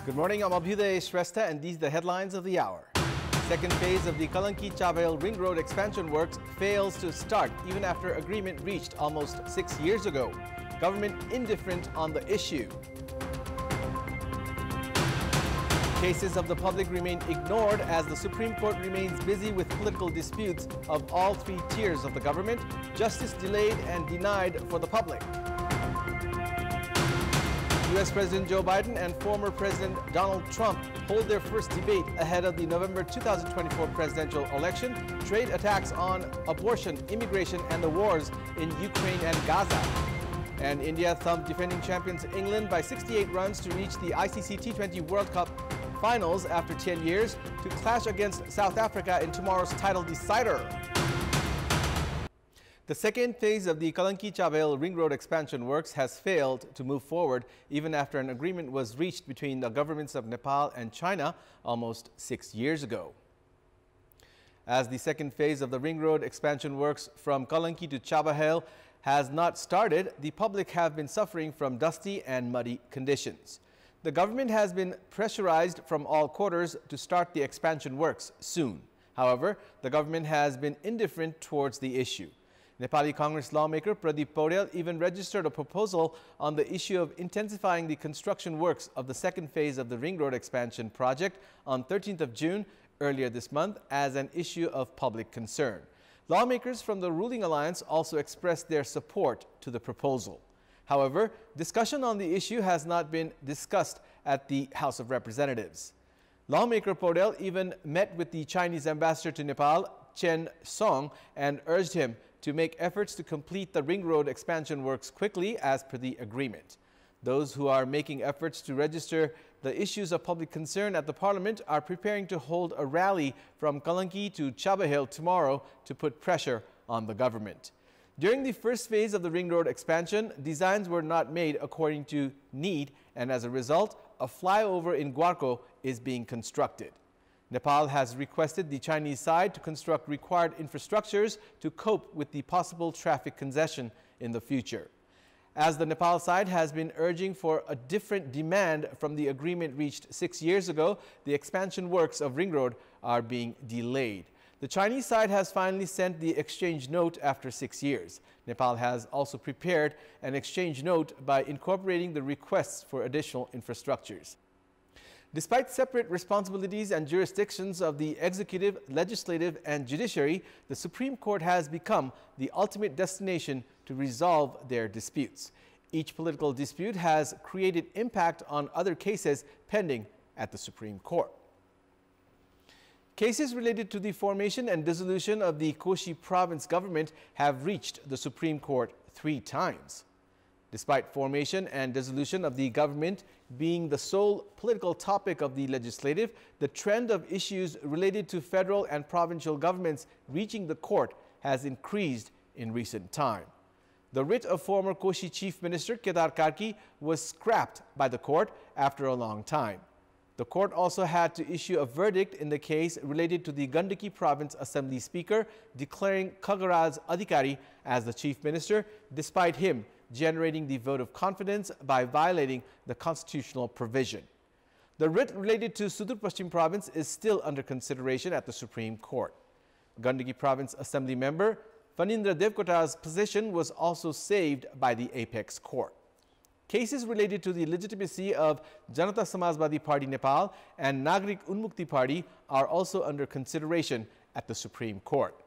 Good morning, I'm Abheudaya Shrestha, and these are the headlines of the hour. Second phase of the Kalanki-Chabahel Ring Road expansion works fails to start even after agreement reached almost 6 years ago. Government indifferent on the issue. Cases of the public remain ignored as the Supreme Court remains busy with political disputes of all three tiers of the government. Justice delayed and denied for the public. U.S. President Joe Biden and former President Donald Trump hold their first debate ahead of the November 2024 presidential election. Trade attacks on abortion, immigration, and the wars in Ukraine and Gaza. And India thumped defending champions England by 68 runs to reach the ICC T20 World Cup finals after 10 years to clash against South Africa in tomorrow's title decider. The second phase of the Kalanki-Chabahel Ring Road expansion works has failed to move forward even after an agreement was reached between the governments of Nepal and China almost 6 years ago. As the second phase of the Ring Road expansion works from Kalanki to Chabahel has not started, the public have been suffering from dusty and muddy conditions. The government has been pressurized from all quarters to start the expansion works soon. However, the government has been indifferent towards the issue. Nepali Congress lawmaker Pradeep Paudel even registered a proposal on the issue of intensifying the construction works of the second phase of the Ring Road expansion project on 13th of June earlier this month as an issue of public concern. Lawmakers from the ruling alliance also expressed their support to the proposal. However, discussion on the issue has not been discussed at the House of Representatives. Lawmaker Paudel even met with the Chinese ambassador to Nepal, Chen Song, and urged him to make efforts to complete the Ring Road expansion works quickly as per the agreement. Those who are making efforts to register the issues of public concern at the Parliament are preparing to hold a rally from Kalanki to Chabahel tomorrow to put pressure on the government. During the first phase of the Ring Road expansion, designs were not made according to need, and as a result, a flyover in Gwarko is being constructed. Nepal has requested the Chinese side to construct required infrastructures to cope with the possible traffic congestion in the future. As the Nepal side has been urging for a different demand from the agreement reached 6 years ago, the expansion works of Ring Road are being delayed. The Chinese side has finally sent the exchange note after 6 years. Nepal has also prepared an exchange note by incorporating the requests for additional infrastructures. Despite separate responsibilities and jurisdictions of the executive, legislative, and judiciary, the Supreme Court has become the ultimate destination to resolve their disputes. Each political dispute has created impact on other cases pending at the Supreme Court. Cases related to the formation and dissolution of the Koshi province government have reached the Supreme Court 3 times. Despite formation and dissolution of the government being the sole political topic of the legislative, the trend of issues related to federal and provincial governments reaching the court has increased in recent time. The writ of former Koshi Chief Minister Kedar Karki was scrapped by the court after a long time. The court also had to issue a verdict in the case related to the Gandaki Province Assembly Speaker declaring Khagaraj Adhikari as the Chief Minister, despite him generating the vote of confidence by violating the constitutional provision. The writ related to Sudur Paschim Province is still under consideration at the Supreme Court. Gandaki Province Assembly member Fanindra Devkota's position was also saved by the Apex Court. Cases related to the legitimacy of Janata Samajwadi Party Nepal and Nagrik Unmukti Party are also under consideration at the Supreme Court.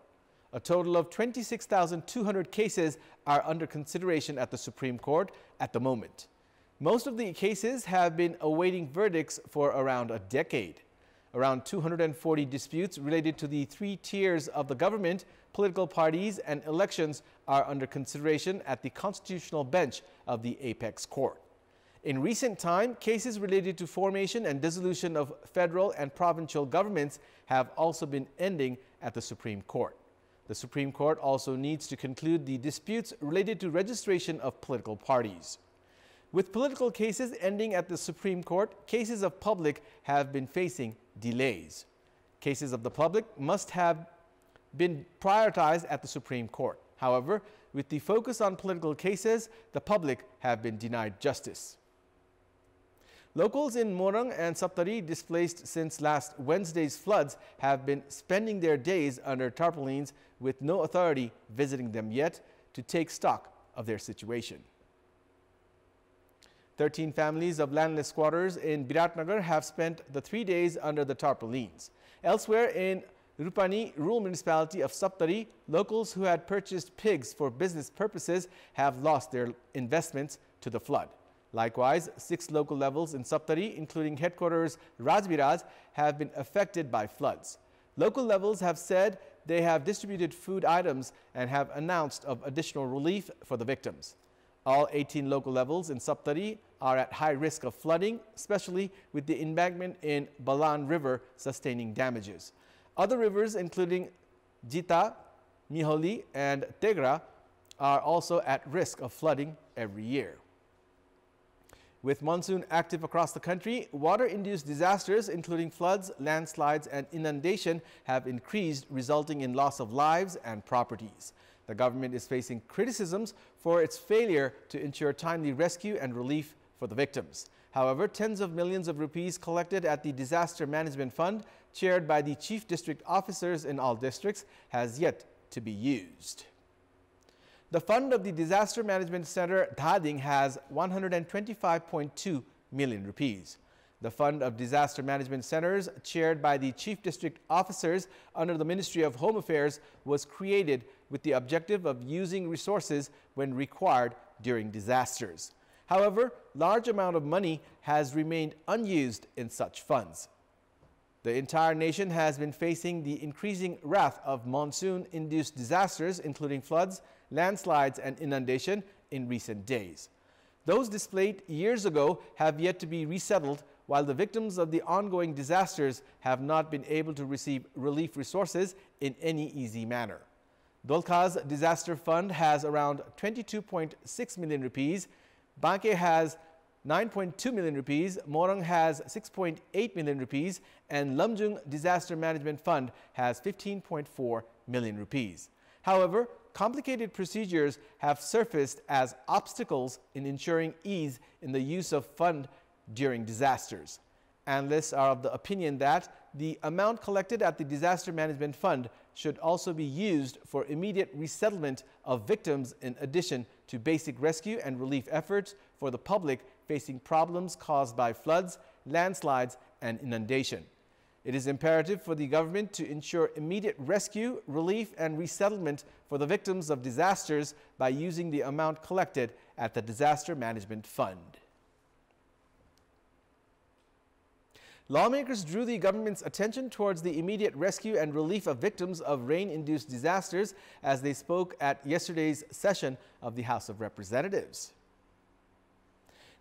A total of 26,200 cases are under consideration at the Supreme Court at the moment. Most of the cases have been awaiting verdicts for around a decade. Around 240 disputes related to the 3 tiers of the government, political parties, and elections are under consideration at the constitutional bench of the Apex Court. In recent time, cases related to formation and dissolution of federal and provincial governments have also been ending at the Supreme Court. The Supreme Court also needs to conclude the disputes related to registration of political parties. With political cases ending at the Supreme Court, cases of public have been facing delays. Cases of the public must have been prioritized at the Supreme Court. However, with the focus on political cases, the public have been denied justice. Locals in Morang and Saptari, displaced since last Wednesday's floods, have been spending their days under tarpaulins with no authority visiting them yet to take stock of their situation. 13 families of landless squatters in Biratnagar have spent the 3 days under the tarpaulins. Elsewhere in Rupani rural municipality of Saptari, locals who had purchased pigs for business purposes have lost their investments to the flood. Likewise, 6 local levels in Saptari, including headquarters Rajbiraj, have been affected by floods. Local levels have said they have distributed food items and have announced of additional relief for the victims. All 18 local levels in Saptari are at high risk of flooding, especially with the embankment in Balan River sustaining damages. Other rivers, including Jita, Miholi, and Tegra, are also at risk of flooding every year. With monsoon active across the country, water-induced disasters, including floods, landslides, and inundation, have increased, resulting in loss of lives and properties. The government is facing criticisms for its failure to ensure timely rescue and relief for the victims. However, tens of millions of rupees collected at the Disaster Management Fund, chaired by the chief district officers in all districts, has yet to be used. The fund of the Disaster Management Center, Dhading, has 125.2 million rupees. The Fund of Disaster Management Centers, chaired by the chief district officers under the Ministry of Home Affairs, was created with the objective of using resources when required during disasters. However, large amount of money has remained unused in such funds. The entire nation has been facing the increasing wrath of monsoon-induced disasters, including floods, landslides, and inundation in recent days. Those displaced years ago have yet to be resettled, while the victims of the ongoing disasters have not been able to receive relief resources in any easy manner. Dolkha's Disaster Fund has around 22.6 million rupees, Banke has 9.2 million rupees, Morang has 6.8 million rupees, and Lumjung Disaster Management Fund has 15.4 million rupees. However, complicated procedures have surfaced as obstacles in ensuring ease in the use of fund during disasters. Analysts are of the opinion that the amount collected at the Disaster Management Fund should also be used for immediate resettlement of victims, in addition to basic rescue and relief efforts for the public facing problems caused by floods, landslides, and inundation. It is imperative for the government to ensure immediate rescue, relief, and resettlement for the victims of disasters by using the amount collected at the Disaster Management Fund. Lawmakers drew the government's attention towards the immediate rescue and relief of victims of rain-induced disasters as they spoke at yesterday's session of the House of Representatives.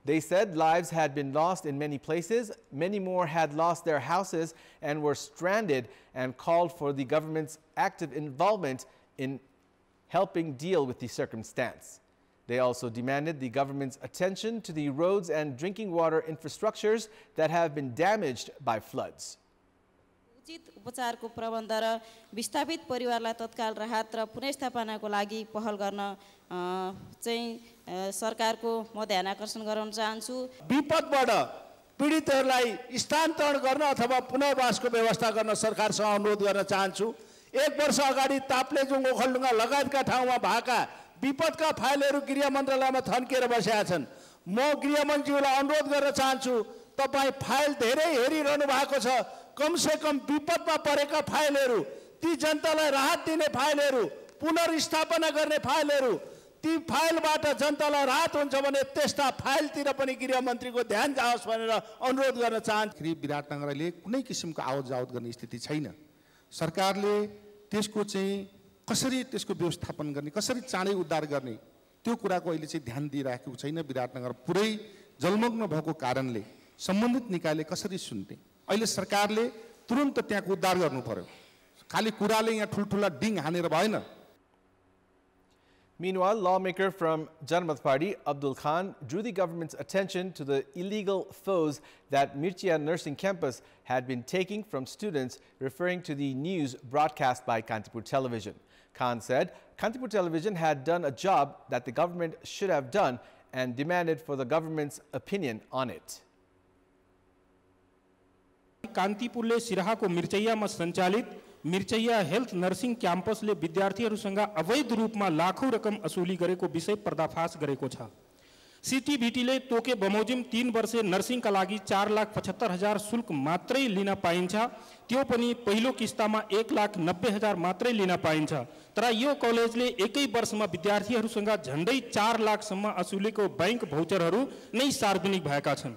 They said lives had been lost in many places, many more had lost their houses and were stranded, and called for the government's active involvement in helping deal with the circumstance. They also demanded the government's attention to the roads and drinking water infrastructures that have been damaged by floods. उचित उपचारको प्रबन्ध र विस्थापित परिवारलाई तत्काल राहत र पुनर्स्थापनाको लागि पहल गर्न चाहिँ सरकारको म ध्यान आकर्षण गराउन चाहन्छु। विपदबाट पीडितहरूलाई स्थानान्तरण गर्न अथवा पुनर्वासको व्यवस्था गर्न सरकारसँग अनुरोध गर्न चाहन्छु। 1 वर्ष अगाडि ताप्लेजुङ ओखलढुङ्गा लगायतका ठाउँमा भएका विपदका फाइलहरू गृह मन्त्रालयमा थन्किएर बसेका छन्। म गृहमन्त्रीलाई अनुरोध गर्न चाहन्छु, तपाई फाइल धेरै हेरिरहनु भएको छ, कम से कम विपदमा परेका फाइलहरू, ती जनतालाई राहत दिने फाइलहरू, पुनर्स्थापना गर्ने फाइलहरू, ती फाइलबाट जनतालाई राहत हुन्छ भने त्यस्ता फाइलतिर पनि गृहमन्त्रीको ध्यान जाओस् भनेर अनुरोध गर्न चाहन्छु। विराटनगरले कुनै किसिमको आवत जावत गर्ने स्थिति छैन। सरकारले त्यसको चाहिँ कसरी त्यसको व्यवस्थापन गर्ने, कसरी चाँडै उद्धार गर्ने, त्यो कुराको अहिले चाहिँ ध्यान दिइराखेको छैन। विराटनगर पुरै जलमग्न भएको कारणले सम्बन्धित निकायले कसरी सुन्ने? अहिले सरकारले तुरन्त त्यहाँको उद्धार गर्नु पर्यो। खाली कुराले यहाँ ठुलठुला डिङ हानेर भएन। Meanwhile, lawmaker from Janamath Party, Abdul Khan, drew the government's attention to the illegal photos that Mirchia Nursing Campus had been taking from students, referring to the news broadcast by Kantipur Television. Khan said Kantipur Television had done a job that the government should have done and demanded for the government's opinion on it. कान्तिपुरले सिराहाको मिर्चैयामा सञ्चालित मिर्चैया health nursing क्याम्पसले विद्यार्थीहरूसँग अवैध रूपमा लाखौं रकम असुली गरेको विषय पर्दाफास गरेको छ। सिटिभिटीले तोके बमोजिम 3 वर्षे नर्सिङका लागि 4,75,000 शुल्क मात्रै लिन पाइन्छ, त्यो पनि पहिलो किस्तामा 1,90,000 मात्रै लिन पाइन्छ। तर यो कलेजले एकै वर्षमा विद्यार्थीहरूसँग झन्डै 4 लाखसम्म असुलेको बैंक भौचरहरू नै सार्वजनिक भएका छन्।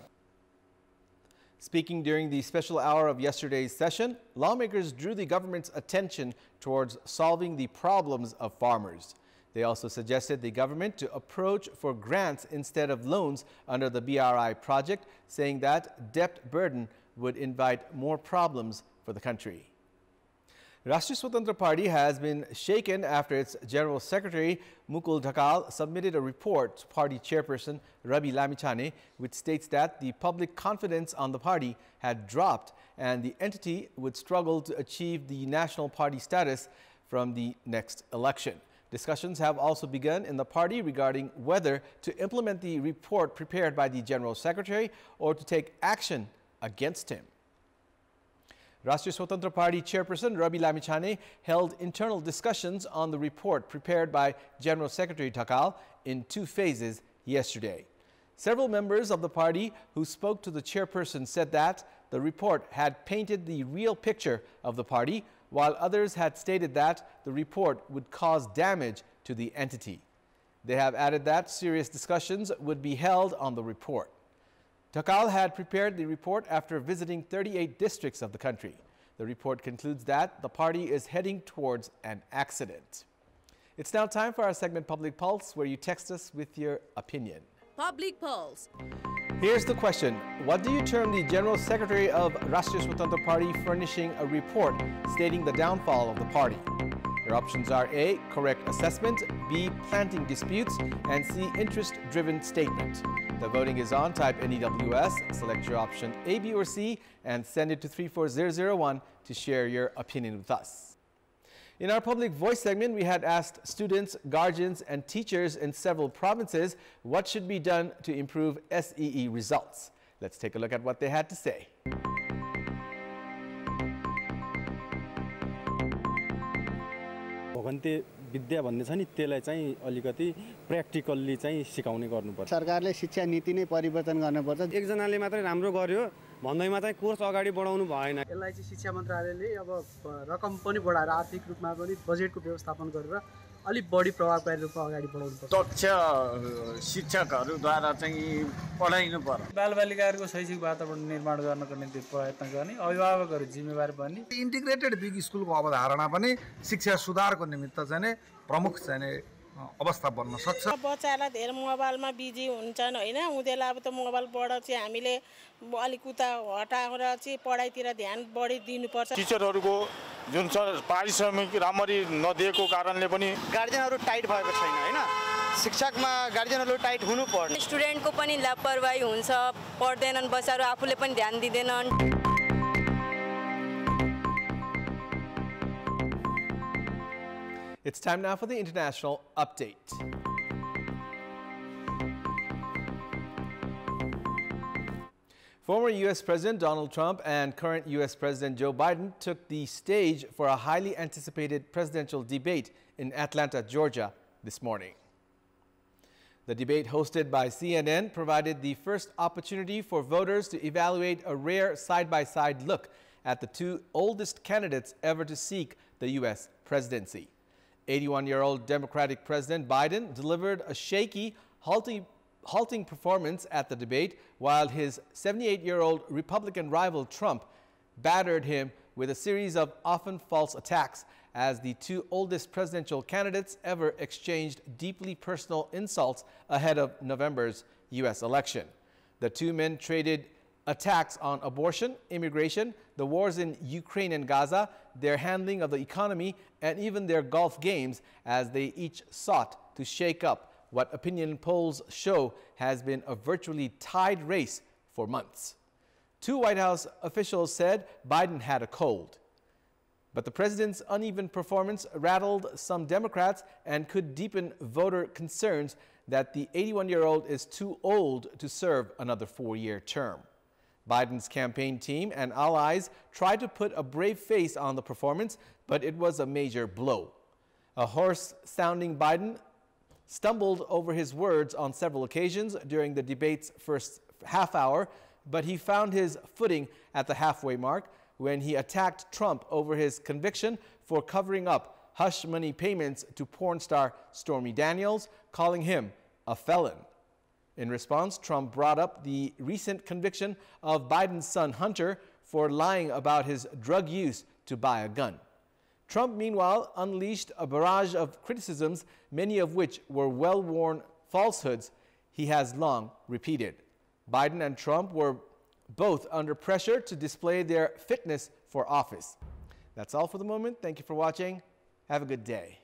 Speaking during the special hour of yesterday's session, lawmakers drew the government's attention towards solving the problems of farmers. They also suggested the government to approach for grants instead of loans under the BRI project, saying that debt burden would invite more problems for the country. Rashtriya Swatantra Party has been shaken after its General Secretary Mukul Dhakal submitted a report to party chairperson Rabi Lamichhane, which states that the public confidence on the party had dropped and the entity would struggle to achieve the national party status from the next election. Discussions have also begun in the party regarding whether to implement the report prepared by the General Secretary or to take action against him. Rashtriya Swatantra Party chairperson Rabi Lamichhane held internal discussions on the report prepared by General Secretary Dhakal in 2 phases yesterday. Several members of the party who spoke to the chairperson said that the report had painted the real picture of the party, while others had stated that the report would cause damage to the entity. They have added that serious discussions would be held on the report. Dhakal had prepared the report after visiting 38 districts of the country. The report concludes that the party is heading towards an accident. It's now time for our segment Public Pulse, where you text us with your opinion. Public Pulse. Here's the question. What do you term the General Secretary of Rashtriya Swatantra Party furnishing a report stating the downfall of the party? Your options are A, correct assessment, B, planting disputes, and C, interest-driven statement. The voting is on. Type NEWS, select your option A, B, or C, and send it to 34001 to share your opinion with us. In our Public Voice segment, we had asked students, guardians, and teachers in several provinces what should be done to improve SEE results. Let's take a look at what they had to say. विद्या भन्ने छ नि त्यसलाई चाहिँ अलिकति practically चाहिँ सिकाउने गर्नुपर्छ। सरकारले शिक्षा नीति नै परिवर्तन गर्नुपर्छ। एकजनाले मात्रै राम्रो गर्यो भन्दैमा चाहिँ कोर्स अगाडि बढाउनु भएन। यसलाई चाहिँ शिक्षा मन्त्रालयले अब रकम पनि बढाएर आर्थिक रूपमा पनि बजेटको व्यवस्थापन गरेर अलि बढी प्रभावकारी रूपमा अगाडि बढाउनुपर्छ। दक्ष शिक्षकहरूद्वारा चाहिँ पढाइनु पर्यो। बालबालिकाहरूको शैक्षिक वातावरण निर्माण गर्नको निम्ति प्रयत्न गर्ने अभिभावकहरू जिम्मेवार बन्ने। इन्टिग्रेटेड बिग स्कुलको अवधारणा पनि शिक्षा सुधारको निमित्त चाहिँ प्रमुख चाहिँ अवस्था बन्न सक्छ। बच्चालाई धेरै मोबाइलमा बिजी हुन्छन् हैन, उनीहरूलाई अब त मोबाइलबाट चाहिँ हामीले अलिक उता हटाएर चाहिँ पढाइतिर ध्यान बढी दिनुपर्छ। टिचरहरूको जुन पारिश्रमिक राम्ररी नदिएको कारणले पनि गार्जियनहरू टाइट भएको छैन हैन, शिक्षकमा गार्जियनहरू टाइट हुनु पर्ने। स्टुडेन्टको पनि लापरवाही हुन्छ, पढ्दैनन् बच्चाहरू, आफूले पनि ध्यान दिँदैनन्। It's time now for the international update. Former U.S. President Donald Trump and current U.S. President Joe Biden took the stage for a highly anticipated presidential debate in Atlanta, Georgia this morning. The debate hosted by CNN provided the first opportunity for voters to evaluate a rare side-by-side look at the 2 oldest candidates ever to seek the U.S. presidency. 81-year-old Democratic President Biden delivered a shaky, halting performance at the debate, while his 78-year-old Republican rival Trump battered him with a series of often false attacks as the 2 oldest presidential candidates ever exchanged deeply personal insults ahead of November's U.S. election. The 2 men traded attacks on abortion, immigration, the wars in Ukraine and Gaza, their handling of the economy, and even their golf games, as they each sought to shake up what opinion polls show has been a virtually tied race for months. 2 White House officials said Biden had a cold. But the president's uneven performance rattled some Democrats and could deepen voter concerns that the 81-year-old is too old to serve another 4-year term. Biden's campaign team and allies tried to put a brave face on the performance, but it was a major blow. A hoarse-sounding Biden stumbled over his words on several occasions during the debate's first half hour, but he found his footing at the halfway mark when he attacked Trump over his conviction for covering up hush money payments to porn star Stormy Daniels, calling him a felon. In response, Trump brought up the recent conviction of Biden's son Hunter for lying about his drug use to buy a gun. Trump, meanwhile, unleashed a barrage of criticisms, many of which were well-worn falsehoods he has long repeated. Biden and Trump were both under pressure to display their fitness for office. That's all for the moment. Thank you for watching. Have a good day.